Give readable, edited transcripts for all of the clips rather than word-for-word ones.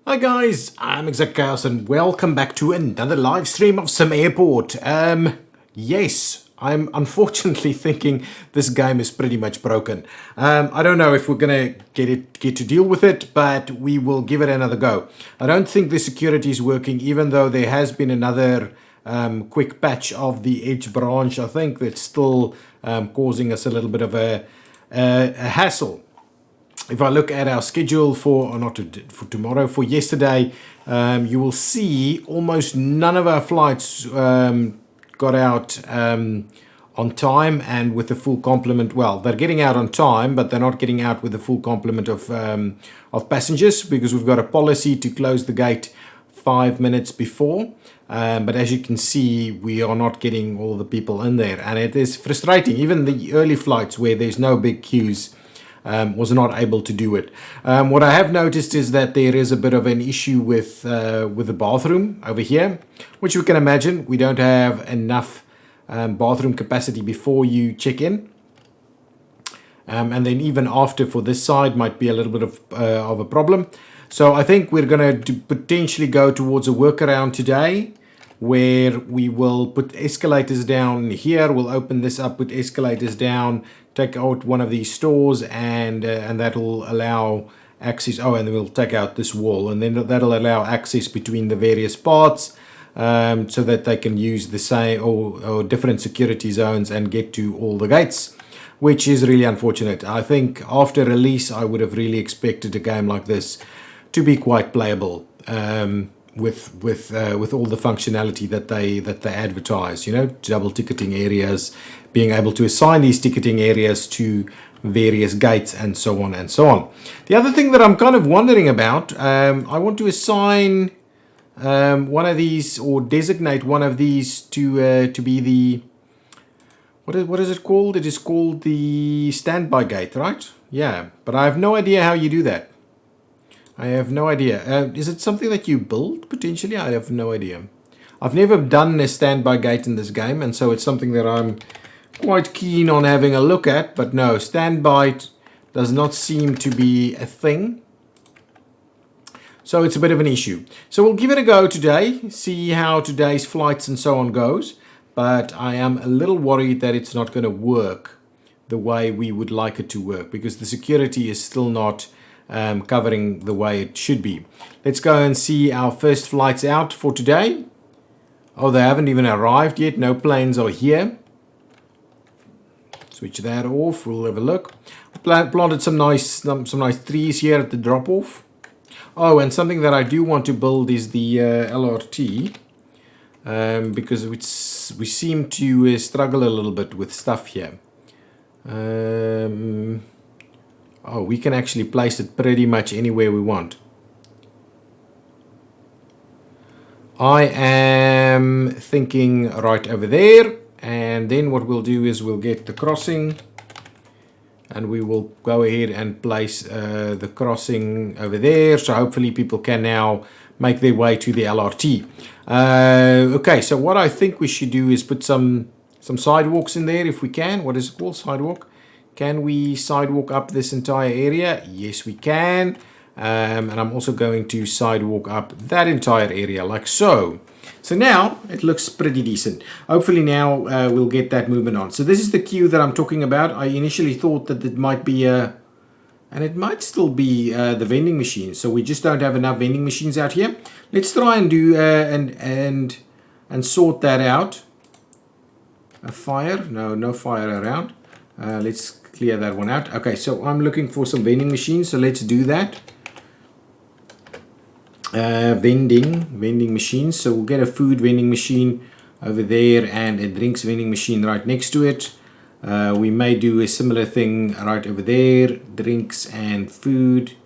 Hi guys, I'm ExactChaos and welcome back to another live stream of SimAirport. Yes, I'm unfortunately thinking this game is pretty much broken. I don't know if we're gonna get to deal with it, but we will give it another go. I don't think the security is working, even though there has been another quick patch of the edge branch. I think that's still causing us a little bit of a hassle. If I look at our schedule for tomorrow, for yesterday, you will see almost none of our flights got out on time and with the full complement. Well, they're getting out on time, but they're not getting out with the full complement of passengers, because we've got a policy to close the gate 5 minutes before. But as you can see, we are not getting all the people in there, and it is frustrating. Even the early flights where there's no big queues, was not able to do it. What I have noticed is that there is a bit of an issue with the bathroom over here, which you can imagine. We don't have enough bathroom capacity before you check in. And then even after for this side might be a little bit of a problem. So I think we're going to potentially go towards a workaround today, where we will put escalators down here. We'll open this up, put escalators down, take out one of these stores, and that'll allow access. Oh, and then we'll take out this wall, and then that'll allow access between the various parts, so that they can use the same or different security zones and get to all the gates, which is really unfortunate. I think after release, I would have really expected a game like this to be quite playable. With all the functionality that they advertise, double ticketing areas, being able to assign these ticketing areas to various gates, and so on and so on. The other thing that I'm kind of wondering about, I want to assign one of these, or designate one of these to be the what is it called? It is called the standby gate, right? Yeah, but I have no idea how you do that. I have no idea. Is it something that you build, potentially? I have no idea. I've never done a standby gate in this game, and so it's something that I'm quite keen on having a look at. But no, standby does not seem to be a thing. So it's a bit of an issue. So we'll give it a go today, see how today's flights and so on goes. But I am a little worried that it's not going to work the way we would like it to work, because the security is still not covering the way it should be. Let's go and see our first flights out for today. Oh, they haven't even arrived yet. No planes are here. Switch that off. We'll have a look. Planted some nice trees here at the drop off. Oh, and something that I do want to build is the LRT, because we seem to struggle a little bit with stuff here. Oh, we can actually place it pretty much anywhere we want. I am thinking right over there, and then what we'll do is we'll get the crossing, and we will go ahead and place the crossing over there, so hopefully people can now make their way to the LRT. Okay, so what I think we should do is put some sidewalks in there if we can. What is it called? Sidewalk? Can we sidewalk up this entire area? Yes, we can. And I'm also going to sidewalk up that entire area, like so. So now it looks pretty decent. Hopefully now we'll get that movement on. So this is the queue that I'm talking about. I initially thought that it might be and it might still be the vending machine. So we just don't have enough vending machines out here. Let's try and do and sort that out. A fire? No fire around. Let's clear that one out. Okay, so I'm looking for some vending machines, so let's do that. Vending machines. So we'll get a food vending machine over there and a drinks vending machine right next to it. We may do a similar thing right over there, drinks and food.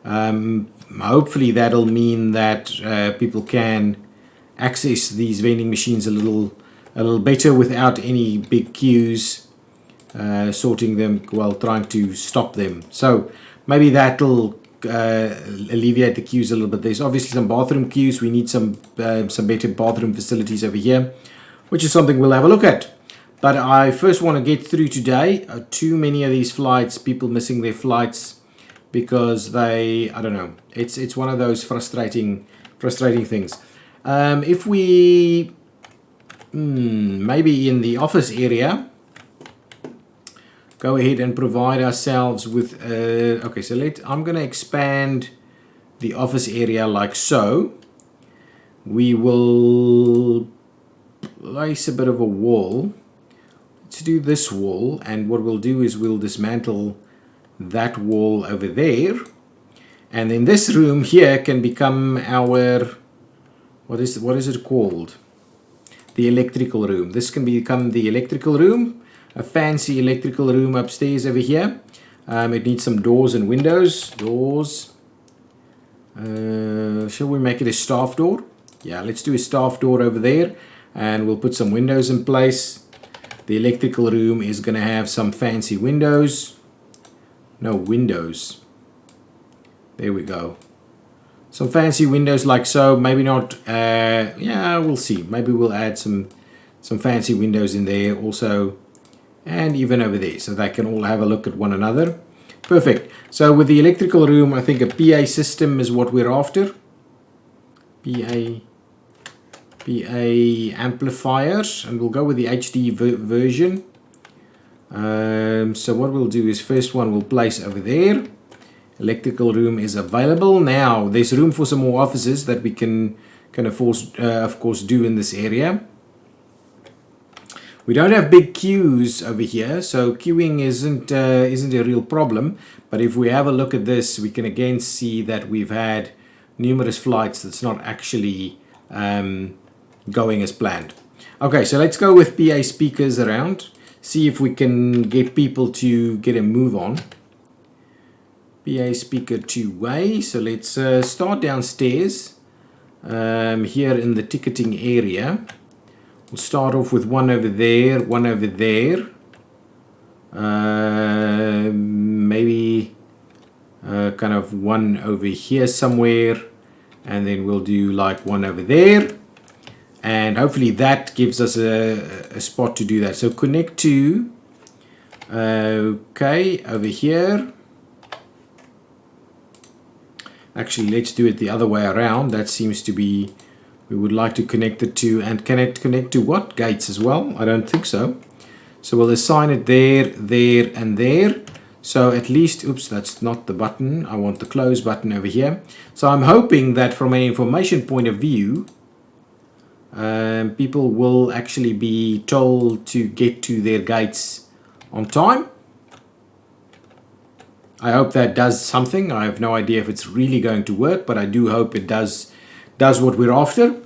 Hopefully that'll mean that people can access these vending machines a little better without any big queues sorting them while trying to stop them. So maybe that'll alleviate the queues a little bit. There's obviously some bathroom queues. We need some better bathroom facilities over here, which is something we'll have a look at. But I first want to get through today. Too many of these flights, people missing their flights, because I don't know, it's one of those frustrating things. If we maybe in the office area go ahead and provide ourselves with okay, so I'm going to expand the office area like so. We will place a bit of a wall. Let's do this wall, and what we'll do is we'll dismantle that wall over there, and then this room here can become our what is it called, the electrical room. This can become the electrical room, a fancy electrical room upstairs over here. It needs some doors and windows. Doors. Shall we make it a staff door? Yeah, let's do a staff door over there, and we'll put some windows in place. The electrical room is going to have some fancy windows. No, windows. There we go. Some fancy windows like so. Maybe not. Yeah, we'll see. Maybe we'll add some fancy windows in there also, and even over there, so they can all have a look at one another. Perfect. So with the electrical room, I think a PA system is what we're after. PA amplifiers, and we'll go with the HD version. So what we'll do is first one we'll place over there. Electrical room is available. Now there's room for some more offices that we can of course do in this area. We don't have big queues over here, so queuing isn't a real problem. But if we have a look at this, we can again see that we've had numerous flights that's not actually going as planned. Okay, so let's go with PA speakers around. See if we can get people to get a move on. PA speaker two-way. So let's start downstairs here in the ticketing area. We'll start off with one over there, one over there. Maybe kind of one over here somewhere, and then we'll do like one over there, and hopefully that gives us a spot to do that. So connect to, okay, over here. Actually, let's do it the other way around. That seems to be, we would like to connect it to, and can it connect to what? Gates as well? I don't think so. So we'll assign it there, there, and there. So at least, oops, that's not the button. I want the close button over here. So I'm hoping that from an information point of view, people will actually be told to get to their gates on time. I hope that does something. I have no idea if it's really going to work, but I do hope it does what we're after.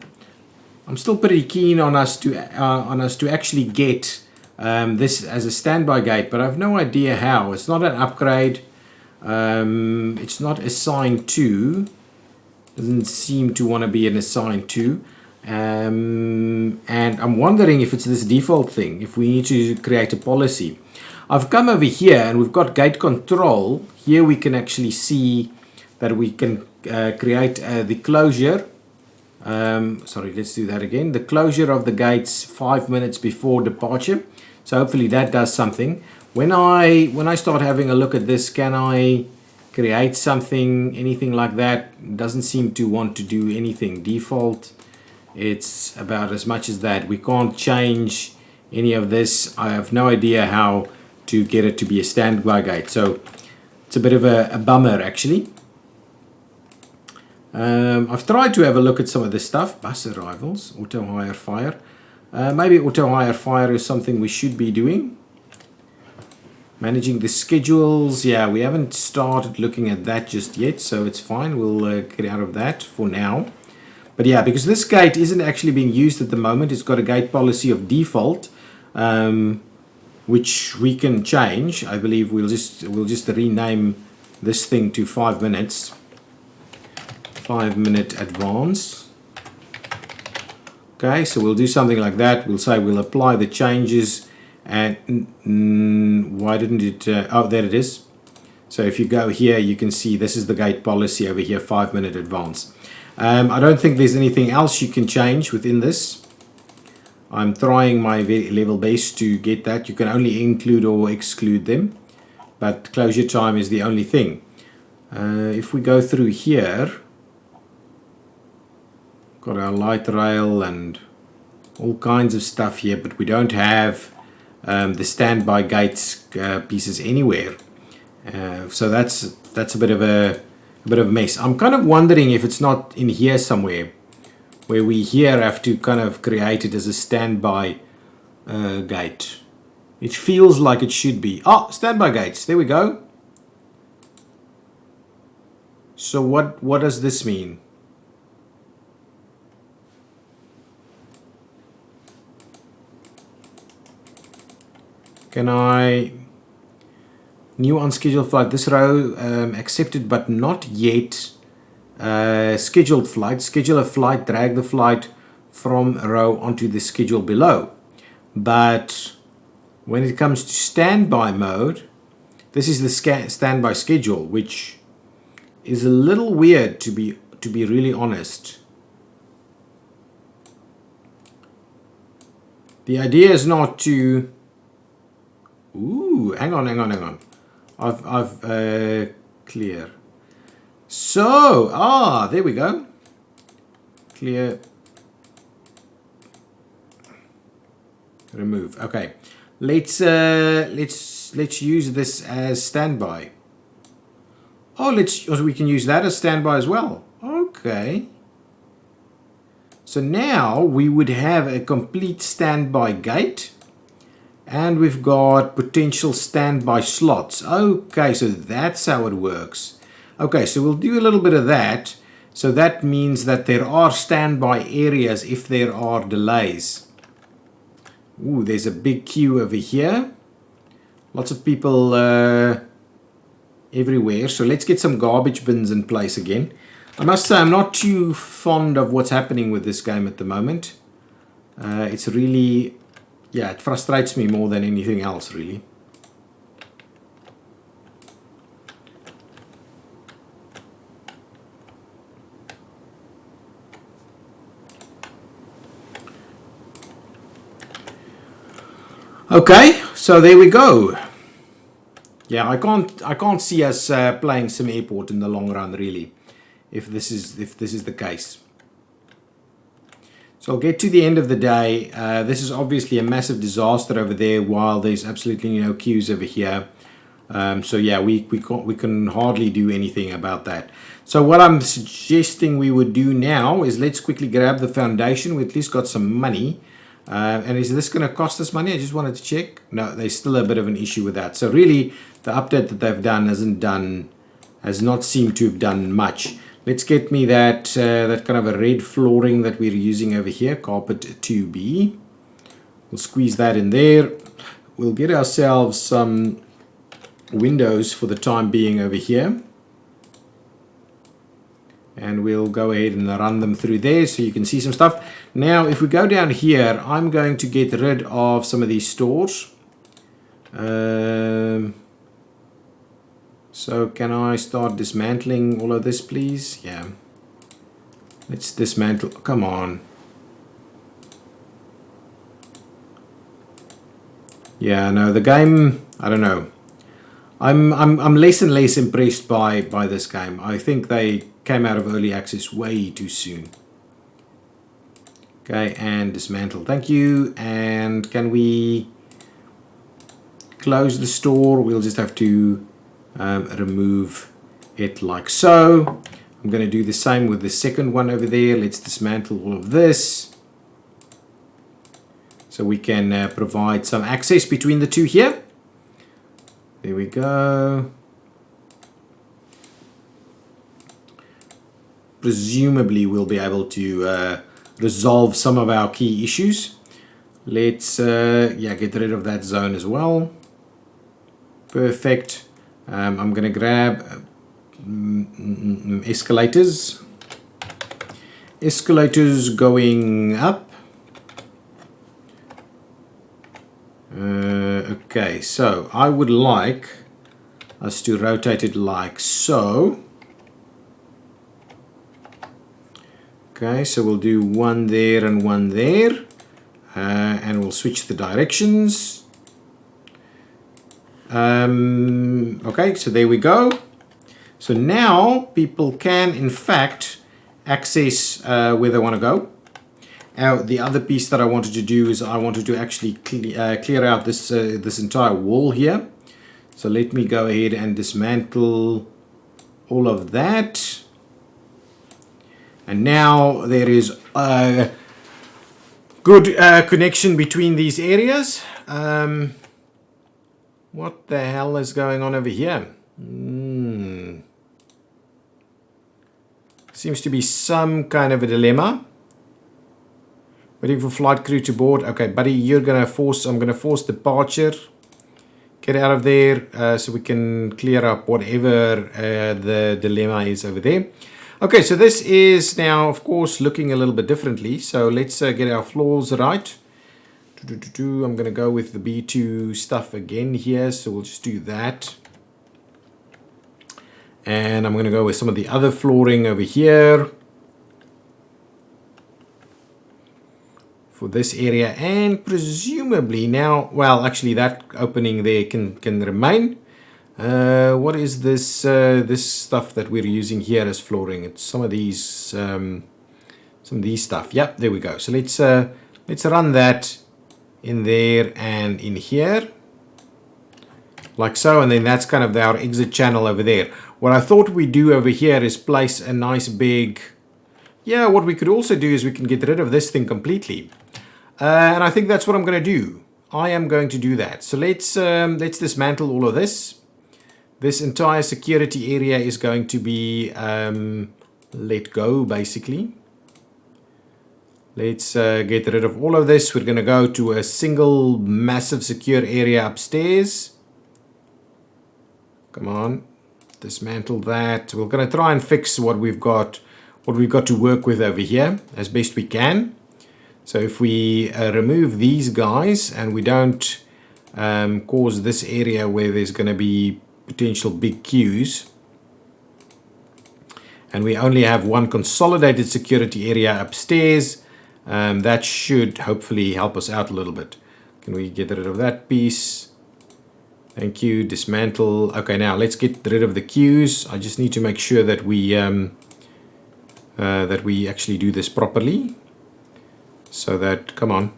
I'm still pretty keen on us to actually get this as a standby gate, but I have no idea how. It's not an upgrade. It's not assigned to. Doesn't seem to want to be an assigned to. And I'm wondering if it's this default thing, if we need to create a policy. I've come over here and we've got gate control. Here we can actually see that we can create the closure. Sorry, let's do that again. The closure of the gates 5 minutes before departure. So hopefully that does something. When I start having a look at this, can I create something, anything like that? It doesn't seem to want to do anything. Default, it's about as much as that. We can't change any of this. I have no idea how to get it to be a standby gate. So it's a bit of a bummer actually. I've tried to have a look at some of this stuff. Bus arrivals, auto hire fire. Maybe auto hire fire is something we should be doing. Managing the schedules. Yeah, we haven't started looking at that just yet, so it's fine. We'll get out of that for now. But yeah, because this gate isn't actually being used at the moment. It's got a gate policy of default, which we can change. I believe we'll just rename this thing to 5 minutes. 5 minute advance. Okay, so we'll do something like that. We'll say we'll apply the changes, and why didn't it? Oh, there it is. So if you go here, you can see this is the gate policy over here, 5 minute advance. I don't think there's anything else you can change within this. I'm trying my level best to get that. You can only include or exclude them, but closure time is the only thing. If we go through here, got our light rail and all kinds of stuff here, but we don't have the standby gates pieces anywhere. So that's a bit of a mess. I'm kind of wondering if it's not in here somewhere, where we here have to kind of create it as a standby gate. It feels like it should be. Oh, standby gates. There we go. So what does this mean? Can I... New unscheduled flight. This row accepted but not yet scheduled flight. Schedule a flight. Drag the flight from a row onto the schedule below. But when it comes to standby mode, this is the standby schedule, which is a little weird to be really honest. The idea is not to... Ooh, hang on. I've clear. So, there we go. Clear. Remove. Okay. Let's use this as standby. Oh, we can use that as standby as well. Okay. So now we would have a complete standby gate. And we've got potential standby slots. Okay, so that's how it works. Okay, so we'll do a little bit of that. So that means that there are standby areas if there are delays. Ooh, there's a big queue over here. Lots of people everywhere. So let's get some garbage bins in place again. I must say I'm not too fond of what's happening with this game at the moment. It's really... Yeah, it frustrates me more than anything else, really. Okay, so there we go. Yeah, I can't see us playing SimAirport in the long run, really, if this is the case. So I'll get to the end of the day. This is obviously a massive disaster over there, while there's absolutely no queues over here. So yeah, we can hardly do anything about that. So what I'm suggesting we would do now is let's quickly grab the foundation. We at least got some money. And is this going to cost us money? I just wanted to check. No, there's still a bit of an issue with that. So really, the update that they've done has not seemed to have done much. Let's get me that kind of a red flooring that we're using over here, carpet 2B. We'll squeeze that in there. We'll get ourselves some windows for the time being over here. And we'll go ahead and run them through there so you can see some stuff. Now, if we go down here, I'm going to get rid of some of these stores. So can I start dismantling all of this, please? Yeah. Let's dismantle. Come on. Yeah, no, the game, I don't know. I'm less and less impressed by this game. I think they came out of early access way too soon. Okay, and dismantle. Thank you. And can we close the store? We'll just have to remove it like so. I'm going to do the same with the second one over there. Let's dismantle all of this so we can provide some access between the two here. There we go. Presumably we'll be able to resolve some of our key issues. Let's yeah, get rid of that zone as well. Perfect. I'm going to grab escalators. Escalators going up. Okay, so I would like us to rotate it like so. Okay, so we'll do one there and one there. And we'll switch the directions. Okay, so there we go. So now people can in fact access where they want to go. The other piece that I wanted to do is I wanted to actually clear out this this entire wall here. So let me go ahead and dismantle all of that. And now there is a good connection between these areas. What the hell is going on over here? Seems to be some kind of a dilemma. Waiting for flight crew to board. Okay, buddy, I'm gonna force departure. Get out of there so we can clear up whatever the dilemma is over there. Okay, so this is now, of course, looking a little bit differently. So let's get our floors right. I'm gonna go with the B2 stuff again here. So we'll just do that. And I'm gonna go with some of the other flooring over here. For this area, and presumably now, well, actually that opening there can remain. What is this this stuff that we're using here as flooring? It's some of these stuff. Yep, there we go. So let's run that in there and in here, like so, and then that's kind of our exit channel over there. What I thought we'd do over here is place a nice big, yeah, what we could also do is we can get rid of this thing completely. And I think that's what I'm going to do. I am going to do that. So let's dismantle all of this. This entire security area is going to be let go, basically. Let's get rid of all of this. We're going to go to a single massive secure area upstairs. Come on, dismantle that. We're going to try and fix what we've got to work with over here as best we can. So if we remove these guys and we don't cause this area where there's going to be potential big queues, and we only have one consolidated security area upstairs, that should hopefully help us out a little bit. Can we get rid of that piece? Thank you. Dismantle. Okay, now let's get rid of the queues. I just need to make sure that we actually do this properly. So that, come on,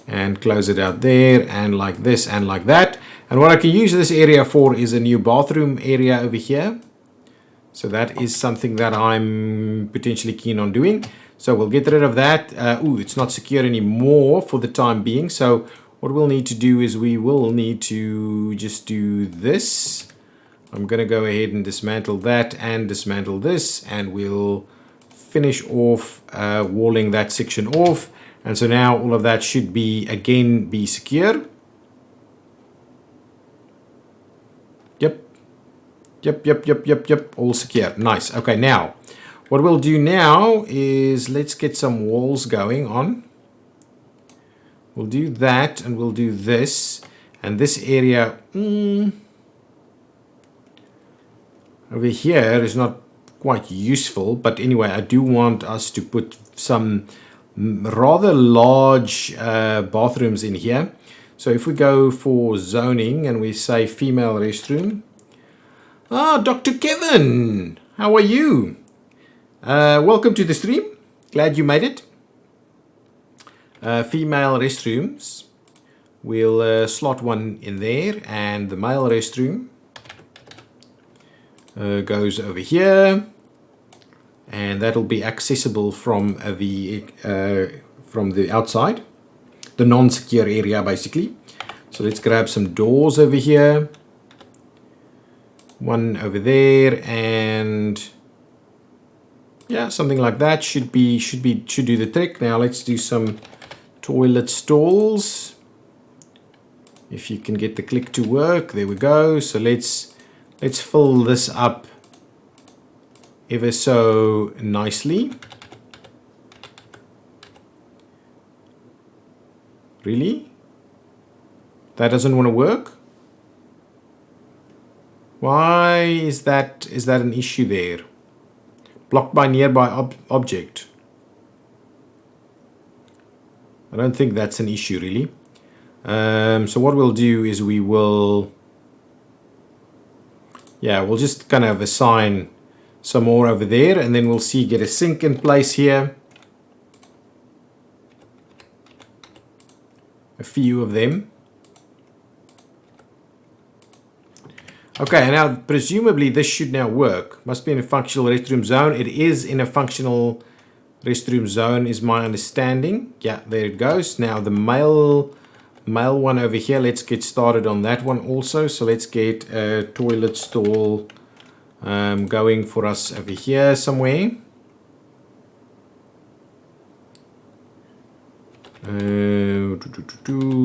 and close it out there, and like this and like that. And what I can use this area for is a new bathroom area over here. So that is something that I'm potentially keen on doing. So we'll get rid of that. Ooh, it's not secure anymore for the time being. So what we'll need to do is we will need to just do this. I'm going to go ahead and dismantle that and dismantle this, and we'll finish off walling that section off. And so now all of that should be again be secure. Yep, all secure. Nice. Okay, now what we'll do now is let's get some walls going on. We'll do that, and we'll do this, and this area over here is not quite useful, but anyway, I do want us to put some rather large bathrooms in here. So if we go for zoning and we say female restroom. Ah, Dr. Kevin, how are you? Welcome to the stream. Glad you made it. Female restrooms. We'll slot one in there, and the male restroom goes over here. And that'll be accessible from the outside, the non-secure area basically. So let's grab some doors over here, one over there, and yeah, something like that should do the trick. Now let's do some toilet stalls. If you can get the click to work, there we go. So let's fill this up ever so nicely. Really? That doesn't want to work? Why is that an issue there? Blocked by nearby object. I don't think that's an issue really. So what we'll do is we will, yeah, we'll just kind of assign some more over there, and then we'll see, get a sink in place here. A few of them. Okay, now presumably this should now work. Must be in a functional restroom zone. It is in a functional restroom zone is my understanding. Yeah, there it goes. Now the male one over here, let's get started on that one also. So let's get a toilet stall going for us over here somewhere.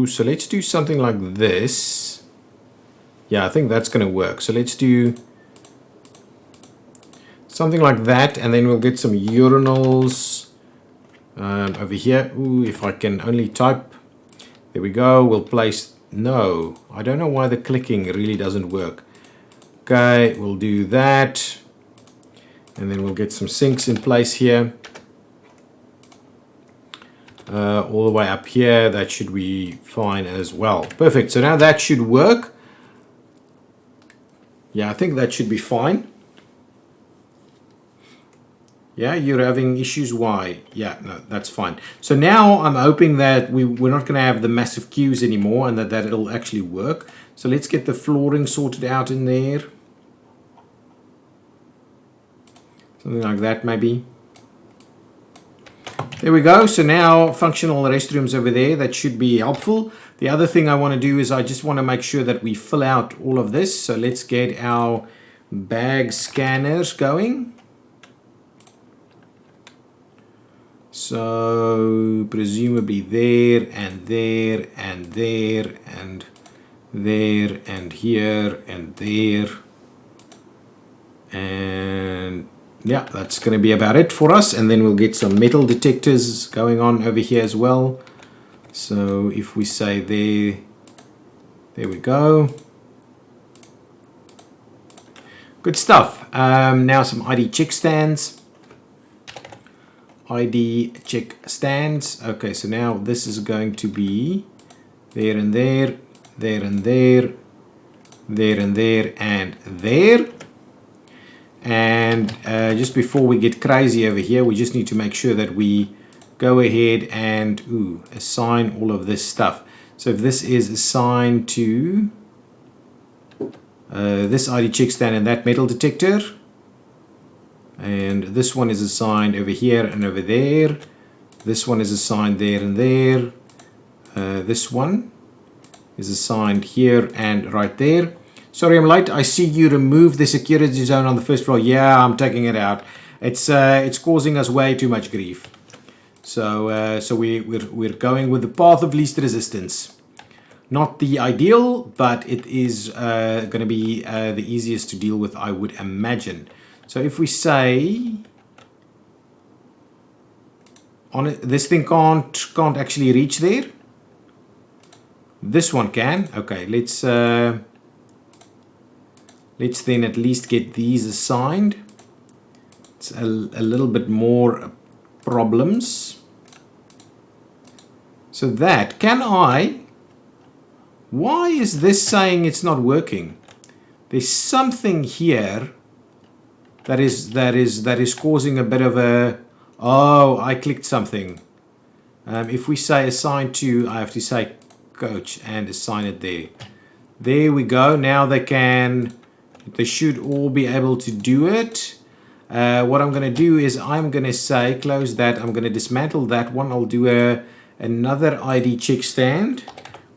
So let's do something like this. Yeah, I think that's going to work. So let's do something like that, and then we'll get some urinals over here. Ooh, if I can only type. There we go. We'll place... No, I don't know why the clicking really doesn't work. Okay, we'll do that. And then we'll get some sinks in place here. All the way up here. That should be fine as well. Perfect. So now that should work. Yeah, I think that should be fine. Yeah, you're having issues. Why? Yeah, no, that's fine. So now I'm hoping that we're not going to have the massive queues anymore, and that it'll actually work. So let's get the flooring sorted out in there. Something like that maybe. There we go. So now functional restrooms over there. That should be helpful. The other thing I want to do is I just want to make sure that we fill out all of this. So let's get our bag scanners going. So presumably there and there and there and there and here and there. And yeah, that's going to be about it for us. And then we'll get some metal detectors going on over here as well. So if we say there we go. Good stuff. Now some ID check stands. ID check stands. Okay, so now this is going to be there and there, there and there, there and there, and there. And just before we get crazy over here, we just need to make sure that we go ahead and assign all of this stuff. So if this is assigned to this ID check stand and that metal detector, and this one is assigned over here and over there, this one is assigned there and there, this one is assigned here and right there. Sorry I'm late. I see you removed the security zone on the first floor. Yeah, I'm taking it out. It's causing us way too much grief. So we're going with the path of least resistance. Not the ideal, but it is going to be the easiest to deal with, I would imagine. So if we say on it, this thing can't actually reach there. This one can. Okay, let's then at least get these assigned. It's a little bit more problems. So that why is this saying it's not working? There's something here that is causing a bit of a... Oh, I clicked something. If we say assign to, I have to say coach and assign it there. There we go. Now they should all be able to do it. What I'm going to do is I'm going to say close that. I'm going to dismantle that one. I'll do another ID check stand.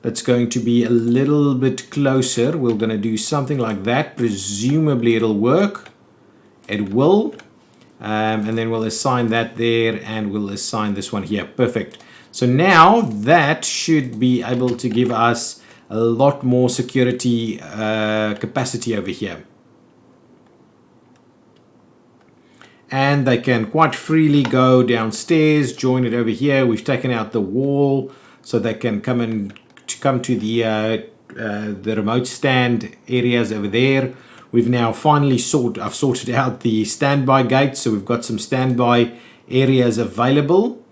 That's going to be a little bit closer. We're going to do something like that. Presumably it'll work. It will. And then we'll assign that there, and we'll assign this one here. Perfect. So now that should be able to give us a lot more security capacity over here. And they can quite freely go downstairs, join it over here. We've taken out the wall so they can come to the remote stand areas over there. We've now finally I've sorted out the standby gates, so we've got some standby areas available.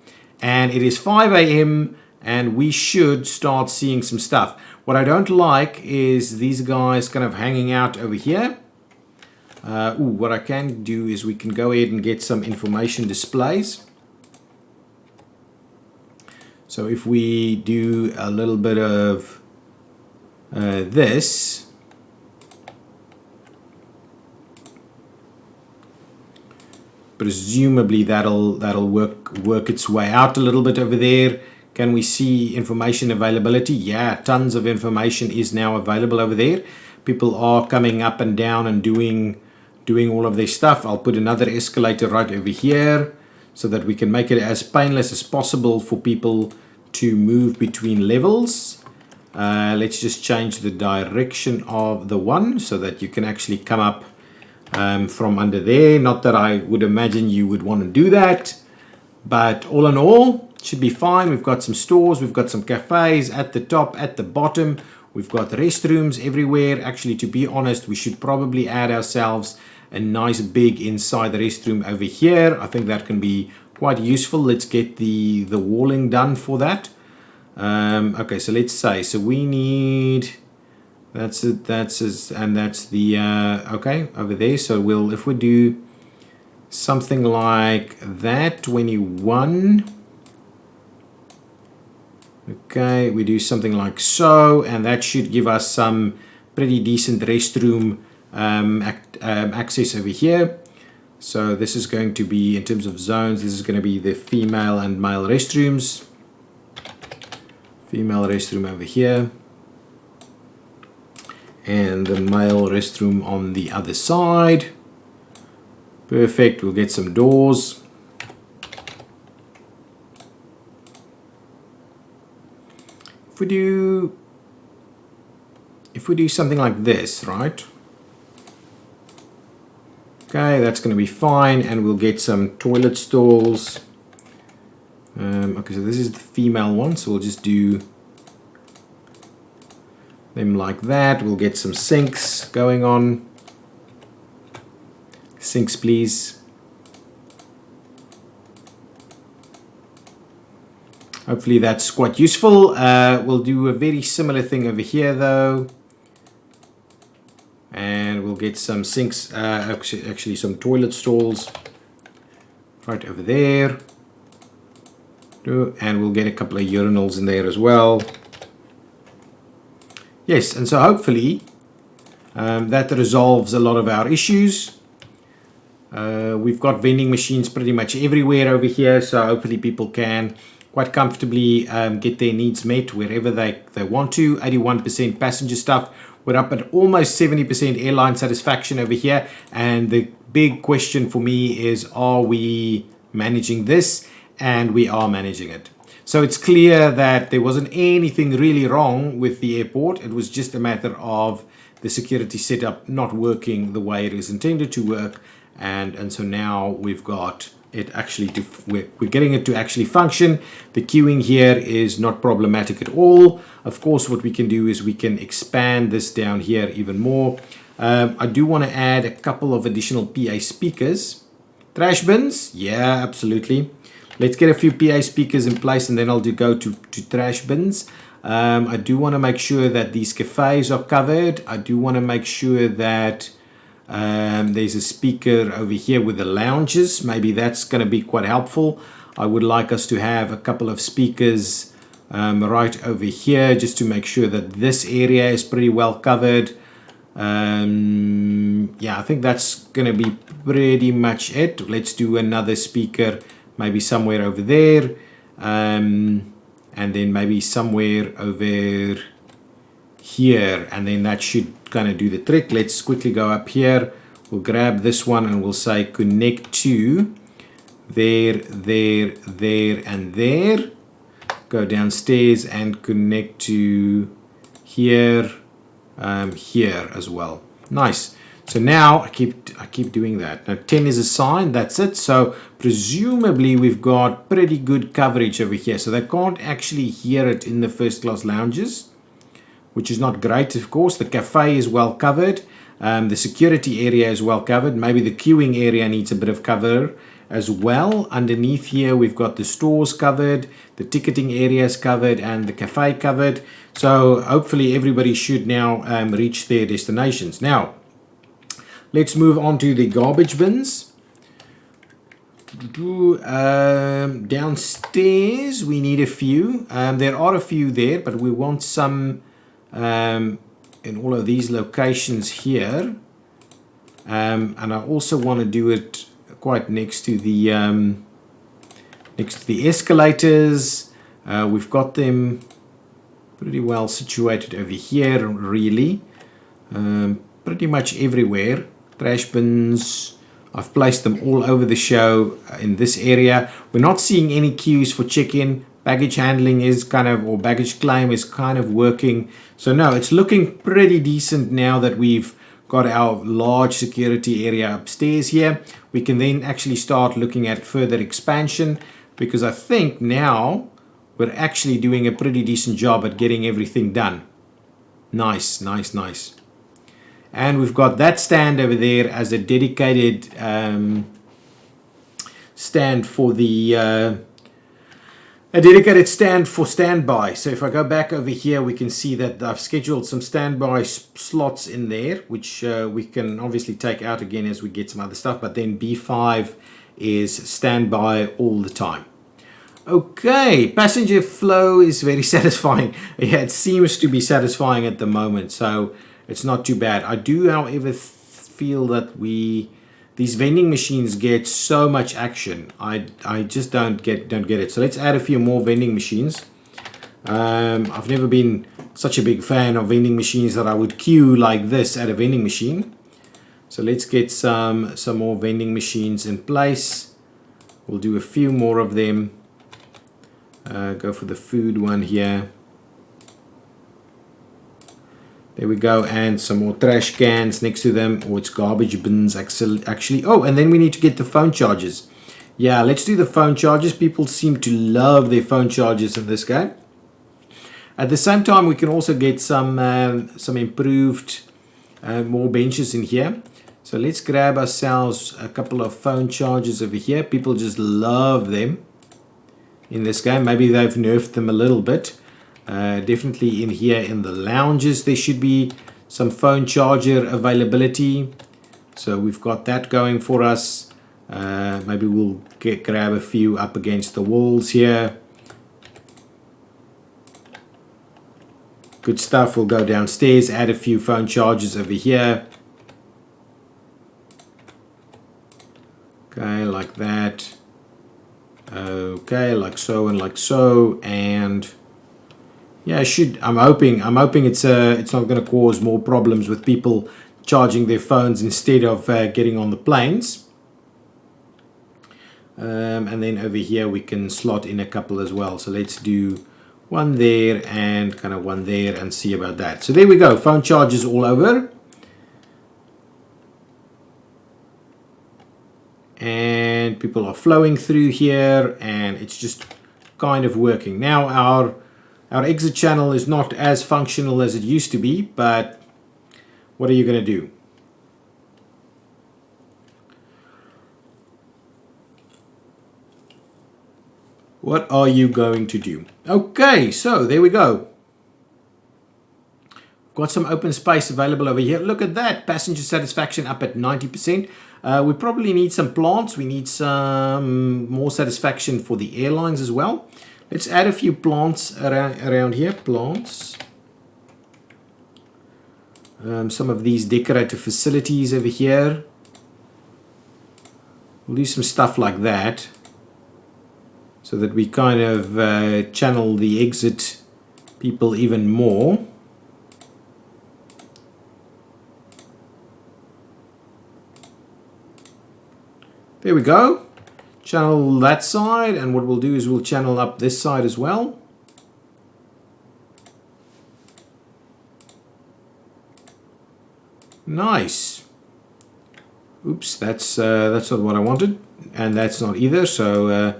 And it is 5 AM and we should start seeing some stuff. What I don't like is these guys kind of hanging out over here. What I can do is we can go ahead and get some information displays. So if we do a little bit of this, presumably that'll work its way out a little bit over there. Can we see information availability? Yeah, tons of information is now available over there. People are coming up and down and doing all of their stuff. I'll put another escalator right over here so that we can make it as painless as possible for people to move between levels. Let's just change the direction of the one so that you can actually come up from under there. Not that I would imagine you would want to do that, but all in all, it should be fine. We've got some stores, we've got some cafes at the top, at the bottom. We've got restrooms everywhere. Actually, to be honest, we should probably add ourselves a nice big inside the restroom over here. I think that can be quite useful. Let's get the walling done for that. Okay, so let's say, so we need, that's it, and that's the, okay, over there. So we'll, if we do something like that, 21, okay, we do something like so, and that should give us some pretty decent restroom access over here. So this is going to be, in terms of zones, this is going to be the female and male restrooms. Female restroom over here, and the male restroom on the other side. Perfect. We'll get some doors. If we do something like this, right? Okay, that's going to be fine, and we'll get some toilet stalls. Okay, so this is the female one, so we'll just do them like that. We'll get some sinks going on. Sinks, please. Hopefully that's quite useful. We'll do a very similar thing over here though. And we'll get some sinks, actually some toilet stalls right over there. And we'll get a couple of urinals in there as well. Yes, and so hopefully that resolves a lot of our issues. We've got vending machines pretty much everywhere over here, so hopefully people can quite comfortably get their needs met wherever they want to. 81% passenger stuff. We're up at almost 70% airline satisfaction over here, and the big question for me is, are we managing this? And we are managing it. So it's clear that there wasn't anything really wrong with the airport. It was just a matter of the security setup not working the way it is intended to work. And so now we've got it actually we're getting it to actually function. The queuing here is not problematic at all. Of course, what we can do is we can expand this down here even more. I do want to add a couple of additional PA speakers. Trash bins, yeah, absolutely. Let's get a few PA speakers in place, and then I'll go to trash bins. I do want to make sure that these cafes are covered. I do want to make sure that there's a speaker over here with the lounges. Maybe that's going to be quite helpful. I would like us to have a couple of speakers right over here, just to make sure that this area is pretty well covered. Yeah, I think that's going to be pretty much it. Let's do another speaker maybe somewhere over there, and then maybe somewhere over here, and then that should kind of do the trick. Let's quickly go up here. We'll grab this one and we'll say connect to there, there, there, and there. Go downstairs and connect to here, here as well. Nice. So now I keep doing that. Now 10 is assigned, that's it. So presumably we've got pretty good coverage over here. So they can't actually hear it in the first class lounges, which is not great, of course. The cafe is well covered. The security area is well covered. Maybe the queuing area needs a bit of cover as well. Underneath here we've got the stores covered, the ticketing area is covered, and the cafe covered. So hopefully everybody should now reach their destinations. Now, let's move on to the garbage bins. Downstairs we need a few. There are a few there, but we want some in all of these locations here. And I also want to do it quite next to the escalators. We've got them pretty well situated over here, really. Pretty much everywhere. Trash bins, I've placed them all over the show in this area. We're not seeing any queues for check-in. Baggage handling is kind of, or baggage claim is kind of working. So no, it's looking pretty decent now that we've got our large security area upstairs here. We can then actually start looking at further expansion, because I think now we're actually doing a pretty decent job at getting everything done. Nice, nice, nice. And we've got that stand over there as a dedicated stand for the standby. So if I go back over here, we can see that I've scheduled some standby slots in there, which we can obviously take out again as we get some other stuff. But then B5 is standby all the time. Okay, passenger flow is very satisfying. Yeah, it seems to be satisfying at the moment, so it's not too bad. I do, however, feel that these vending machines get so much action. I just don't get it. So let's add a few more vending machines. I've never been such a big fan of vending machines that I would queue like this at a vending machine. So let's get some more vending machines in place. We'll do a few more of them. Go for the food one here. There we go, and some more trash cans next to them, or it's garbage bins actually. Oh, and then we need to get the phone chargers. Yeah, let's do the phone chargers. People seem to love their phone chargers in this game. At the same time, we can also get some improved more benches in here. So let's grab ourselves a couple of phone chargers over here. People just love them in this game. Maybe they've nerfed them a little bit. Definitely in here in the lounges there should be some phone charger availability. So we've got that going for us. Maybe we'll grab a few up against the walls here. Good stuff. We'll go downstairs, add a few phone chargers over here. Okay, like that. Okay, like so and like so, and yeah, I'm hoping it's not going to cause more problems with people charging their phones instead of getting on the planes. And then over here we can slot in a couple as well. So let's do one there and kind of one there and see about that. So there we go, phone chargers all over. And people are flowing through here, and it's just kind of working. Now our exit channel is not as functional as it used to be, but what are you going to do? What are you going to do? Okay, so there we go. Got some open space available over here. Look at that, passenger satisfaction up at 90%. We probably need some plants. We need some more satisfaction for the airlines as well. Let's add a few plants around here. Plants. Some of these decorative facilities over here. We'll do some stuff like that, so that we kind of channel the exit people even more. There we go. Channel that side, and what we'll do is we'll channel up this side as well. Nice. Oops, that's not what I wanted, and that's not either. So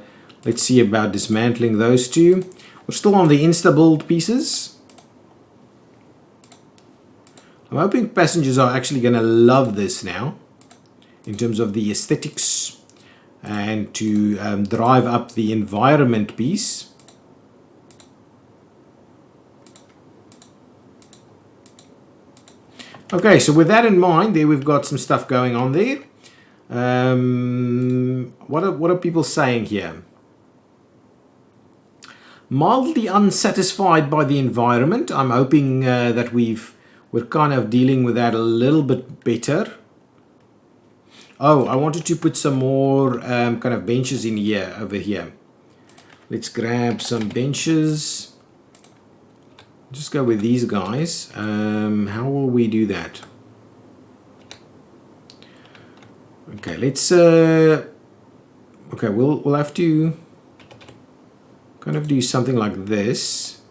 let's see about dismantling those two. We're still on the insta-build pieces. I'm hoping passengers are actually going to love this now, in terms of the aesthetics, and to drive up the environment piece. Okay, so with that in mind, there we've got some stuff going on there. What are people saying here? Mildly unsatisfied by the environment. I'm hoping that we're kind of dealing with that a little bit better. Oh, I wanted to put some more kind of benches in here, over here. Let's grab some benches. Just go with these guys. How will we do that? Okay, let's okay, we'll have to kind of do something like this.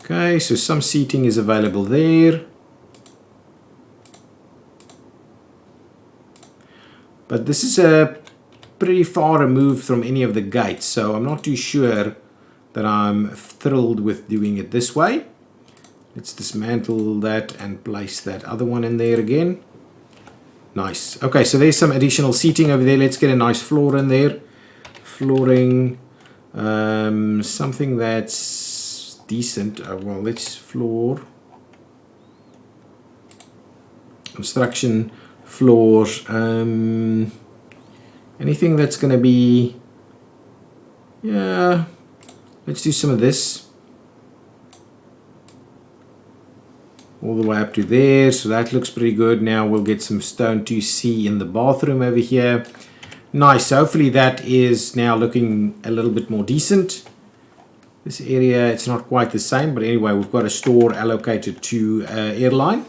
Okay, so some seating is available there. But this is a pretty far removed from any of the gates, so I'm not too sure that I'm thrilled with doing it this way. Let's dismantle that and place that other one in there again. Nice. Okay, so there's some additional seating over there. Let's get a nice floor in there. Flooring, something that's decent. Well, let's floor. Construction, floors. Anything that's going to be, yeah, let's do some of this. All the way up to there, so that looks pretty good. Now we'll get some stone to see in the bathroom over here. Nice, hopefully that is now looking a little bit more decent. This area, it's not quite the same, but anyway, we've got a store allocated to airline.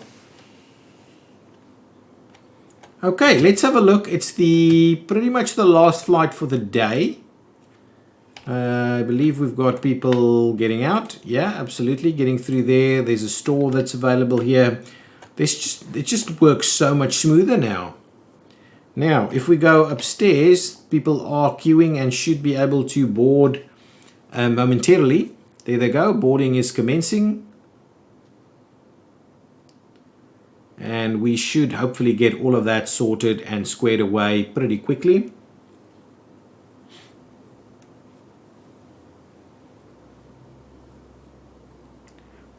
Okay, let's have a look. It's pretty much the last flight for the day. I believe we've got people getting out. Yeah, absolutely, getting through there. There's a store that's available here. It just works so much smoother now. Now, if we go upstairs, people are queuing and should be able to board momentarily. There they go. Boarding is commencing. And we should hopefully get all of that sorted and squared away pretty quickly.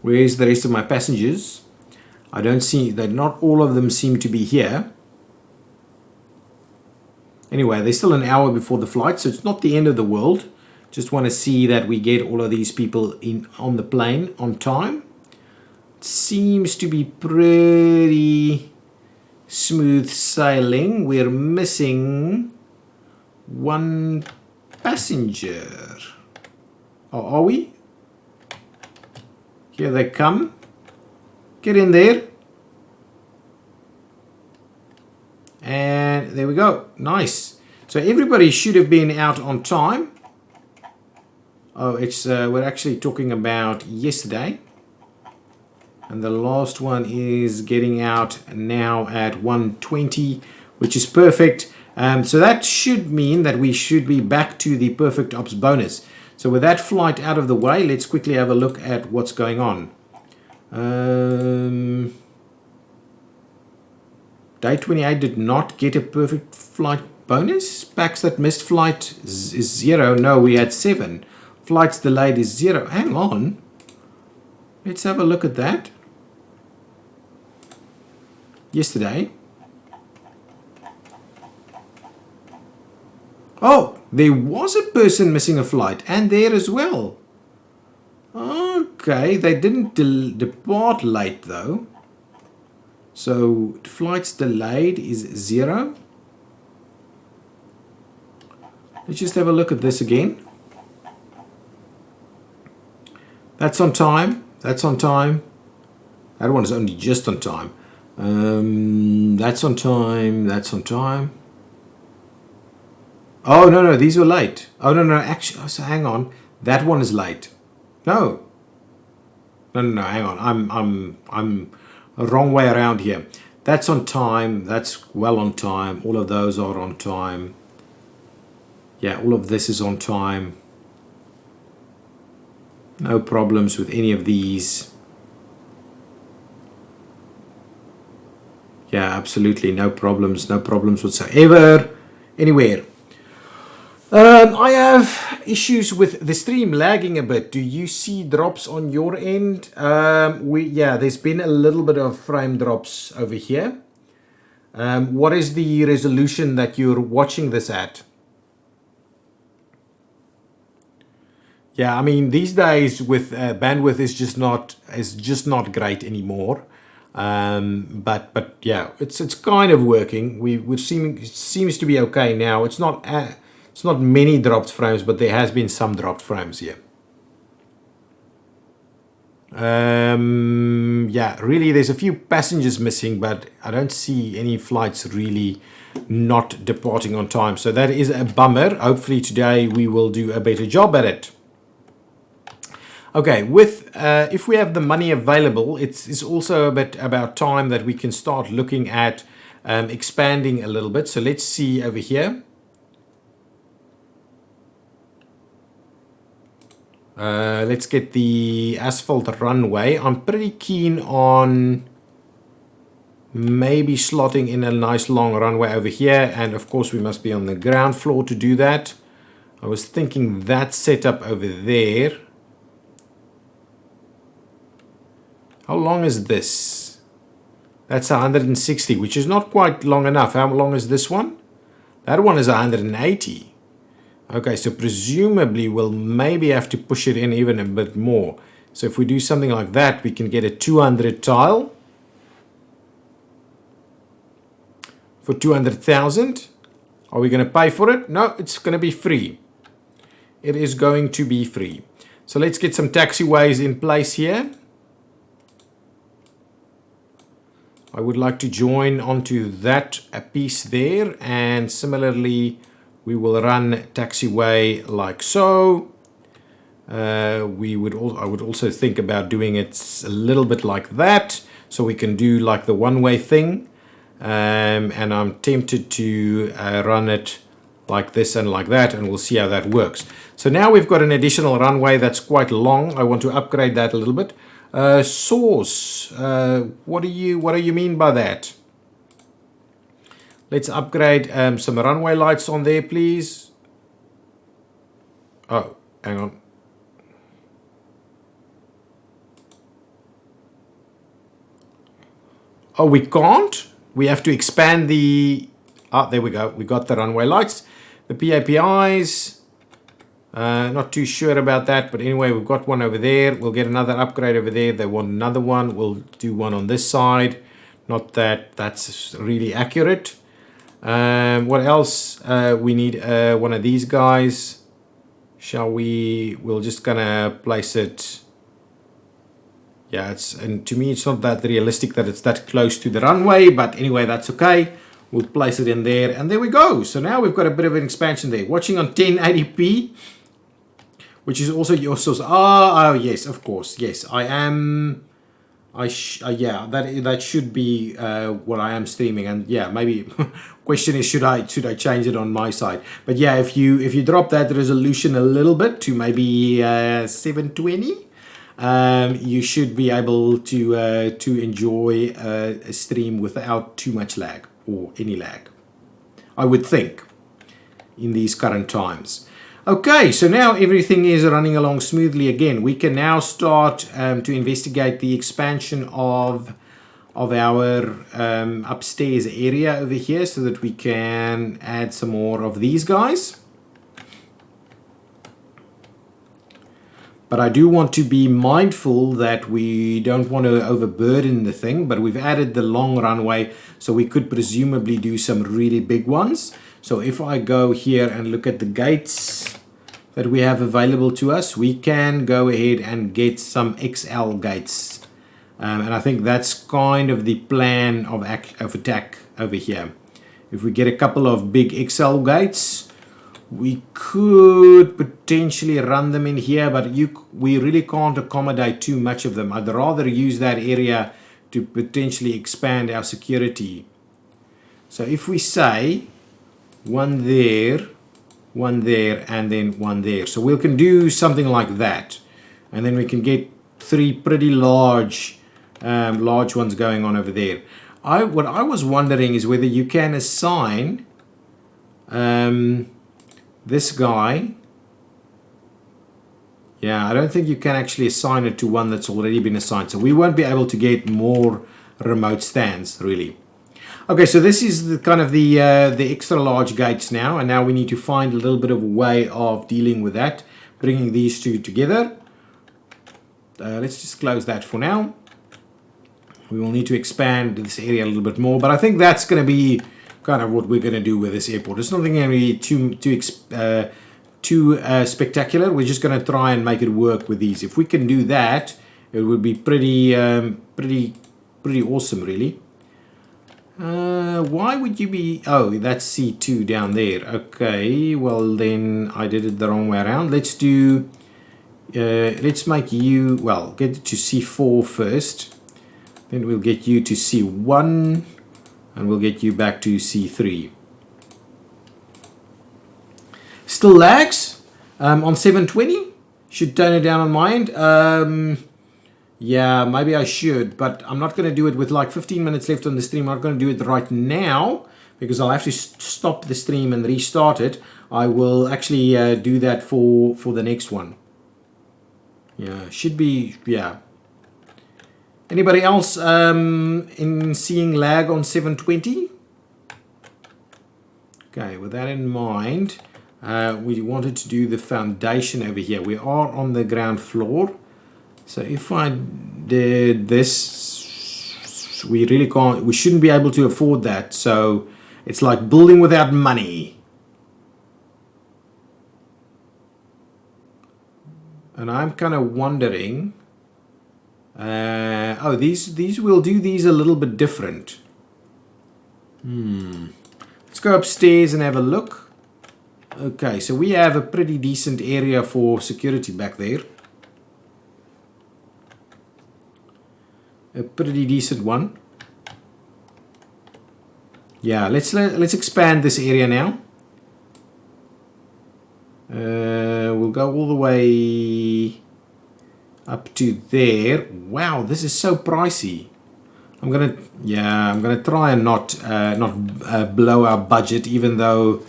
Where's the rest of my passengers? I don't see that. Not all of them seem to be here. Anyway, there's still an hour before the flight, so it's not the end of the world. Just want to see that we get all of these people on the plane on time. Seems to be pretty smooth sailing. We're missing one passenger. Oh, are we? Here they come. Get in there. And there we go. Nice. So everybody should have been out on time. Oh, it's we're actually talking about yesterday. And the last one is getting out now at 1:20, which is perfect. So that should mean that we should be back to the perfect ops bonus. So with that flight out of the way, let's quickly have a look at what's going on. Day 28 did not get a perfect flight bonus. Packs that missed flight is 0. No, we had 7. Flights delayed is 0. Hang on. Let's have a look at that. Yesterday. Oh, there was a person missing a flight, and there as well. Okay, they didn't depart late though. So flights delayed is 0. Let's just have a look at this again. That's on time. That's on time. That one is only just on time. That's on time. That's on time. Oh no, these were late. Oh no, actually, so hang on. That one is late. No, hang on. I'm a wrong way around here. That's on time. That's well on time. All of those are on time. Yeah, all of this is on time. No problems with any of these. Yeah, absolutely no problems whatsoever, anywhere. I have issues with the stream lagging a bit. Do you see drops on your end? Yeah, there's been a little bit of frame drops over here. What is the resolution that you're watching this at? Yeah, I mean these days with bandwidth is just not great anymore. But yeah, it's kind of working. It seems to be okay now. It's not many dropped frames, but there has been some dropped frames here. Yeah, really, there's a few passengers missing, but I don't see any flights really not departing on time. So that is a bummer. Hopefully today we will do a better job at it. Okay, if we have the money available, it's also a bit about time that we can start looking at expanding a little bit. So let's see over here. Let's get the asphalt runway. I'm pretty keen on maybe slotting in a nice long runway over here, and of course we must be on the ground floor to do that. I was thinking that setup over there. How long is this? That's 160, which is not quite long enough. How long is this one? That one is 180. Okay, so presumably we'll maybe have to push it in even a bit more. So if we do something like that, we can get a 200 tile for 200,000. Are we going to pay for it? No, it's going to be free. It is going to be free. So let's get some taxiways in place here. I would like to join onto that piece there, and similarly we will run taxiway like so. I would also think about doing it a little bit like that, so we can do like the one-way thing, and I'm tempted to run it like this and like that, and we'll see how that works. So now we've got an additional runway that's quite long. I want to upgrade that a little bit. Source, what do you mean by that? Let's upgrade some runway lights on there, please. Oh, hang on. Oh, we can't? We have to expand the... Ah, there we go. We got the runway lights. The PAPIs... not too sure about that, but anyway, we've got one over there. We'll get another upgrade over there. They want another one. We'll do one on this side. Not that that's really accurate. What else? We need one of these guys. Shall we? We're just gonna place it. Yeah, and to me it's not that realistic that it's that close to the runway, but anyway, that's okay. We'll place it in there, and there we go. So now we've got a bit of an expansion there. Watching on 1080p, which is also your source. Oh yes, of course, yes, I am. Yeah, that should be what I am streaming, and yeah, maybe question is should I change it on my side? But yeah, if you drop that resolution a little bit to maybe 720. You should be able to enjoy a stream without too much lag or any lag, I would think, in these current times. Okay, so now everything is running along smoothly again. We can now start to investigate the expansion of our upstairs area over here, so that we can add some more of these guys. But I do want to be mindful that we don't want to overburden the thing, but we've added the long runway, so we could presumably do some really big ones. So if I go here and look at the gates that we have available to us, we can go ahead and get some XL gates. And I think that's kind of the plan of attack over here. If we get a couple of big XL gates, we could potentially run them in here, but we really can't accommodate too much of them. I'd rather use that area to potentially expand our security. So if we say one there, and then one there. So we can do something like that. And then we can get three pretty large ones going on over there. What I was wondering is whether you can assign this guy, yeah, I don't think you can actually assign it to one that's already been assigned. So we won't be able to get more remote stands, really. Okay, so this is the kind of the extra large gates now, and now we need to find a little bit of a way of dealing with that, bringing these two together. Let's just close that for now. We will need to expand this area a little bit more, but I think that's going to be kind of what we're going to do with this airport. It's not going to be too spectacular. We're just going to try and make it work with these. If we can do that, it would be pretty awesome, really. Why would you be... Oh, that's C2 down there. Okay, well then I did it the wrong way around. Let's do... let's make you... Well, get it to C4 first. Then we'll get you to C1. And we'll get you back to C3. Still lags on 720. Should tone it down on my end. Yeah, maybe I should, but I'm not going to do it with like 15 minutes left on the stream. I'm not going to do it right now because I'll have to stop the stream and restart it. I will actually do that for the next one. Yeah, should be, yeah. Anybody else in seeing lag on 720? Okay, with that in mind, we wanted to do the foundation over here. We are on the ground floor. So if I did this, we really can't, we shouldn't be able to afford that. So it's like building without money. And I'm kind of wondering, oh, these we'll do these a little bit different. Let's go upstairs and have a look. Okay, so we have a pretty decent area for security back there. A pretty decent one. Yeah, let's expand this area now. We'll go all the way up to there. Wow, this is so pricey. I'm gonna try and not blow our budget, even though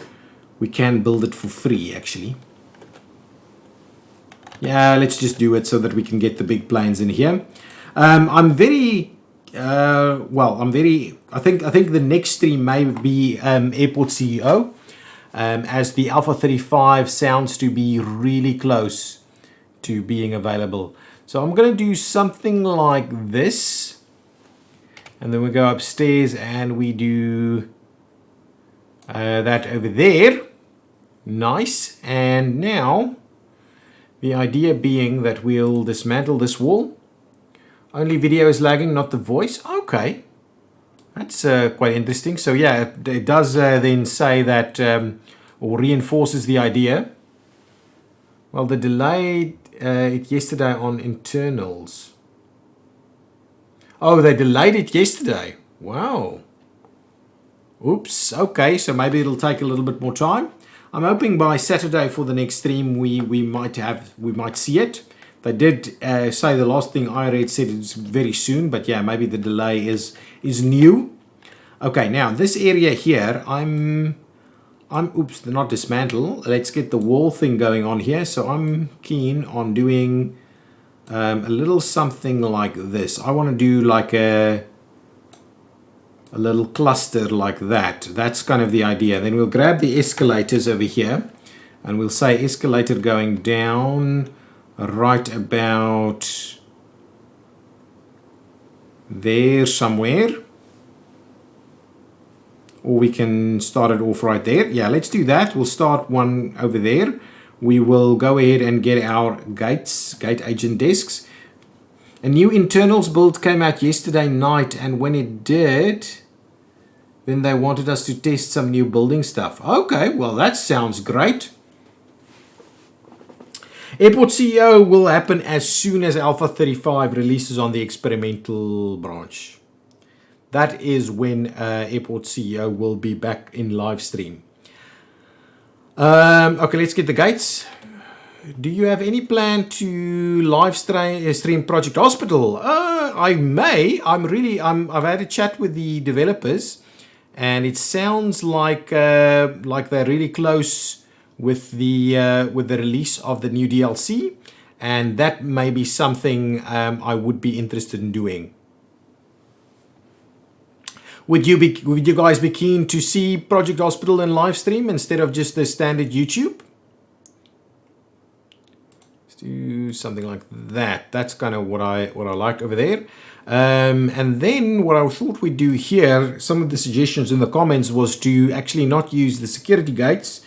we can build it for free actually. Yeah, let's just do it so that we can get the big planes in here. I'm very I think the next stream may be Airport CEO, as the Alpha 35 sounds to be really close to being available. So I'm going to do something like this, and then we go upstairs and we do that over there. Nice. And now the idea being that we'll dismantle this wall. Only video is lagging, not the voice. Okay, that's quite interesting. So yeah, it does then say that, or reinforces the idea. Well, they delayed it yesterday on internals. Oh, they delayed it yesterday. Wow. Oops. Okay, so maybe it'll take a little bit more time. I'm hoping by Saturday for the next stream we might see it. They did say, the last thing I read said it's very soon, but yeah, maybe the delay is new. Okay, now this area here, oops, not dismantle. Let's get the wall thing going on here. So I'm keen on doing a little something like this. I want to do like a little cluster like that. That's kind of the idea. Then we'll grab the escalators over here, and we'll say escalator going down right about there somewhere, or we can start it off right there. Yeah, let's do that. We'll start one over there. We will go ahead and get our gate agent desks. A new internals build came out yesterday night, and when it did, then they wanted us to test some new building stuff. Okay, well that sounds great. Airport CEO will happen as soon as Alpha 35 releases on the experimental branch. That is when Airport CEO will be back in live stream. Okay, let's get the gates. Do you have any plan to live stream Project Hospital? I may. I've had a chat with the developers, and it sounds like they're really close with the release of the new DLC, and that may be something I would be interested in doing. Would you guys be keen to see Project Hospital in live stream instead of just the standard YouTube? Let's do something like that. That's kind of what I like over there. And then what I thought we'd do here, some of the suggestions in the comments was to actually not use the security gates,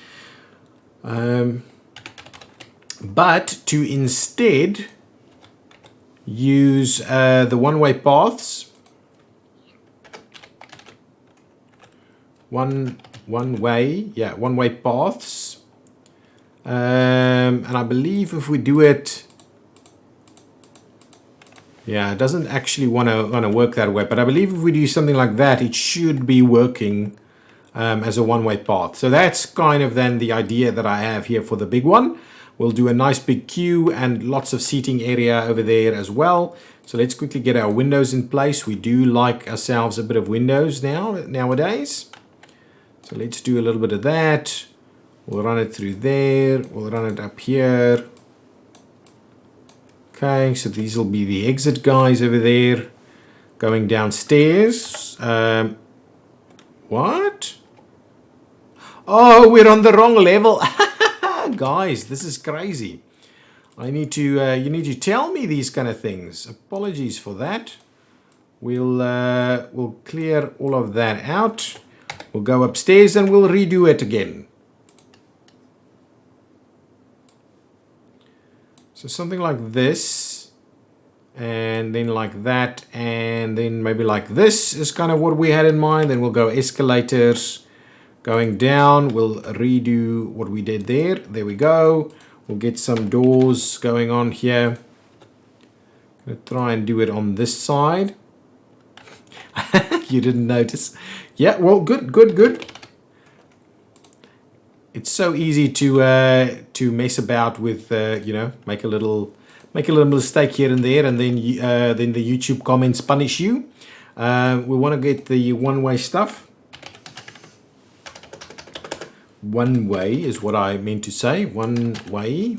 but to instead use the one-way paths. One-way paths. And I believe if we do it, yeah, it doesn't actually want to work that way, but I believe if we do something like that, it should be working as a one-way path. So that's kind of then the idea that I have here for the big one. We'll do a nice big queue and lots of seating area over there as well. So let's quickly get our windows in place. We do like ourselves a bit of windows nowadays. So let's do a little bit of that. We'll run it through there. We'll run it up here. Okay, so these will be the exit guys over there going downstairs. What? Oh, we're on the wrong level. Guys, this is crazy. I need to, you need to tell me these kind of things. Apologies for that. We'll clear all of that out. We'll go upstairs and we'll redo it again. So something like this, and then like that, and then maybe like this is kind of what we had in mind. Then we'll go escalators going down. We'll redo what we did there. There we go. We'll get some doors going on here. Gonna try and do it on this side. You didn't notice. Yeah, well, good. It's so easy to mess about with, you know, make a little mistake here and there, and then the YouTube comments punish you. We want to get the one-way stuff. One way is what I meant to say. One way.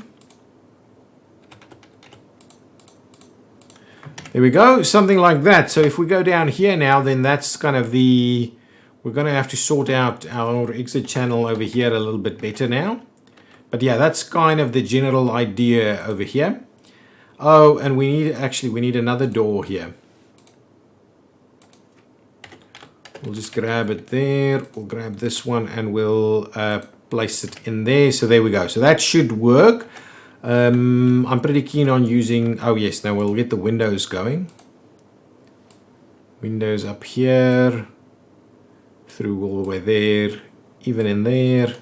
There we go, something like that. So if we go down here now, then that's kind of the... We're going to have to sort out our exit channel over here a little bit better now. But yeah, that's kind of the general idea over here. Oh, and we need another door here. We'll just grab it there. We'll grab this one and we'll place it in there. So there we go. So that should work. I'm pretty keen on using... Oh yes, now we'll get the windows going. Windows up here. Through all the way there. Even in there.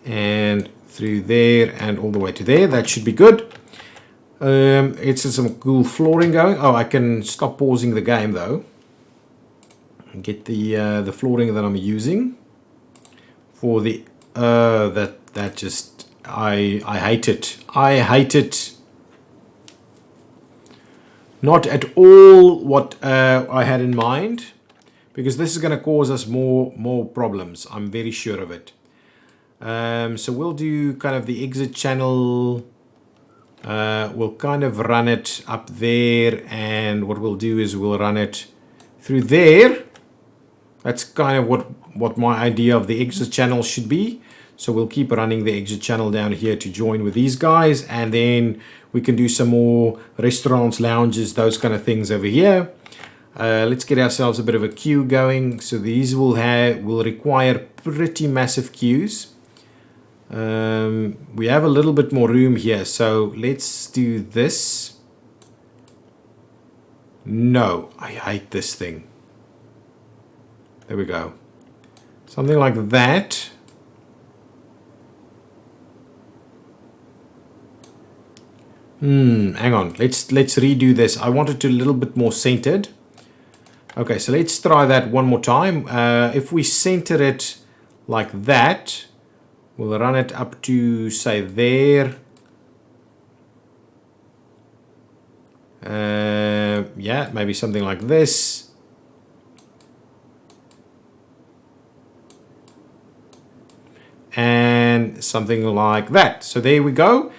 And through there and all the way to there. That should be good. It's some cool flooring going. Oh, I can stop pausing the game though. And get the flooring that I'm using. For the... that just... I hate it. I hate it. Not at all what I had in mind, because this is going to cause us more problems. I'm very sure of it. So we'll do kind of the exit channel. We'll kind of run it up there, and what we'll do is we'll run it through there. That's kind of what my idea of the exit channel should be. So we'll keep running the exit channel down here to join with these guys, and then we can do some more restaurants, lounges, those kind of things over here. Let's get ourselves a bit of a queue going. So these will require pretty massive queues. We have a little bit more room here, so let's do this. No, I hate this thing. There we go. Something like that. Hang on, let's redo this. I want it to a little bit more centered. Okay, so let's try that one more time. If we center it like that, we'll run it up to, say, there. Yeah, maybe something like this. And something like that. So there we go.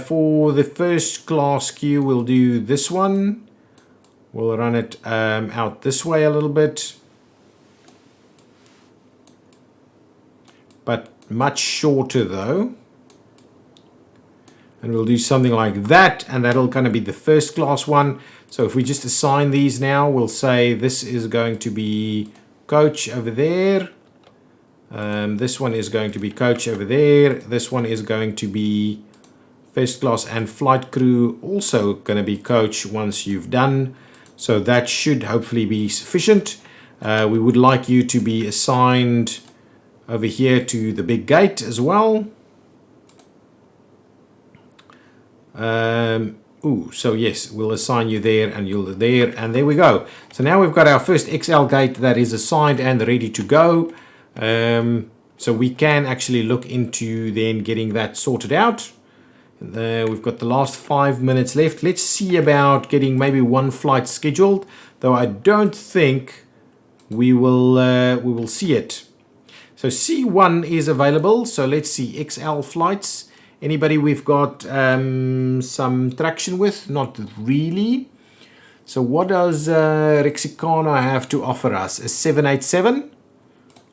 For the first class queue, we'll do this one. We'll run it out this way a little bit, but much shorter though. And we'll do something like that, and that'll kind of be the first class one. So if we just assign these now, we'll say this is going to be coach over there. This one is going to be coach over there. This one is going to be first class and flight crew, also going to be coach once you've done. So that should hopefully be sufficient. We would like you to be assigned over here to the big gate as well. So yes, we'll assign you there, and you're there, and there we go. So now we've got our first XL gate that is assigned and ready to go. So we can actually look into then getting that sorted out. We've got the last 5 minutes left. Let's see about getting maybe one flight scheduled, though I don't think we will see it. So C1 is available. So let's see XL flights. Anybody we've got some traction with? Not really. So what does Rexicana have to offer us? A 787?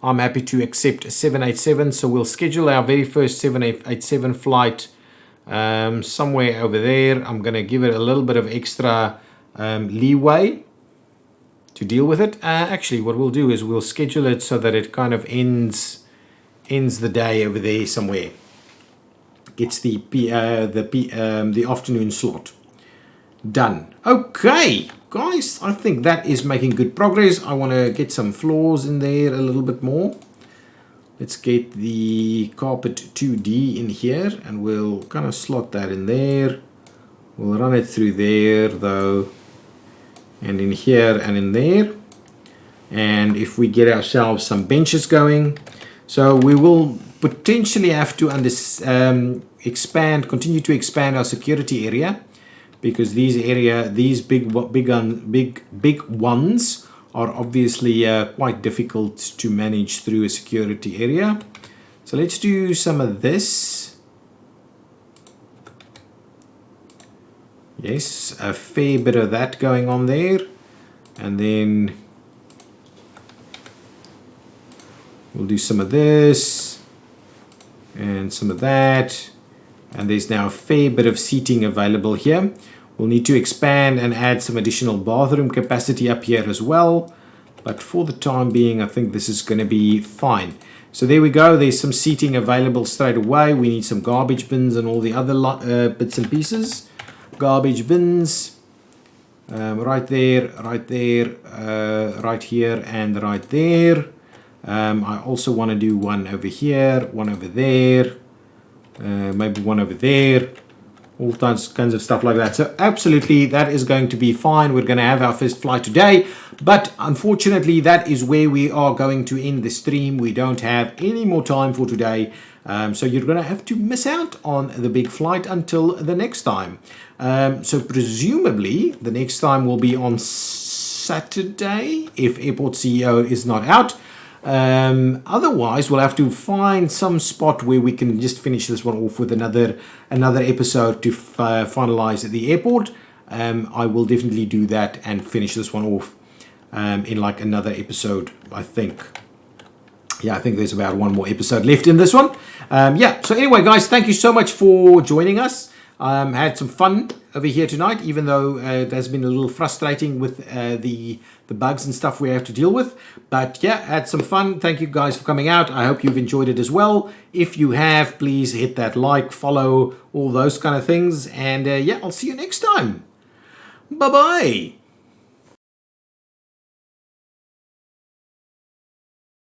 I'm happy to accept a 787. So we'll schedule our very first 787 flight somewhere over there. I'm going to give it a little bit of extra leeway to deal with it. Actually, what we'll do is we'll schedule it so that it kind of ends the day over there somewhere. Gets the afternoon slot done. Okay, guys, I think that is making good progress. I want to get some floors in there a little bit more. Let's get the carpet 2D in here, and we'll kind of slot that in there. We'll run it through there though, and in here and in there. And if we get ourselves some benches going, so we will potentially have to continue to expand our security area, because these big ones are obviously quite difficult to manage through a security area. So let's do some of this. Yes, a fair bit of that going on there, and then we'll do some of this and some of that, and there's now a fair bit of seating available here. We'll need to expand and add some additional bathroom capacity up here as well, but for the time being I think this is going to be fine. So there we go, there's some seating available straight away. We need some garbage bins and all the other bits and pieces. Garbage bins right there, right here, and right there. I also want to do one over here, one over there, maybe one over there, all kinds of stuff like that. So absolutely, that is going to be fine. We're going to have our first flight today, but unfortunately that is where we are going to end the stream. We don't have any more time for today, so you're going to have to miss out on the big flight until the next time. So presumably the next time will be on Saturday if Airport CEO is not out. Otherwise we'll have to find some spot where we can just finish this one off with another episode to finalize at the airport. I will definitely do that and finish this one off in like another episode. I think there's about one more episode left in this one. So anyway guys, thank you so much for joining us. Had some fun over here tonight, even though it has been a little frustrating with the bugs and stuff we have to deal with. But yeah, had some fun. Thank you guys for coming out. I hope you've enjoyed it as well. If you have, please hit that like, follow, all those kind of things. And yeah, I'll see you next time. Bye-bye.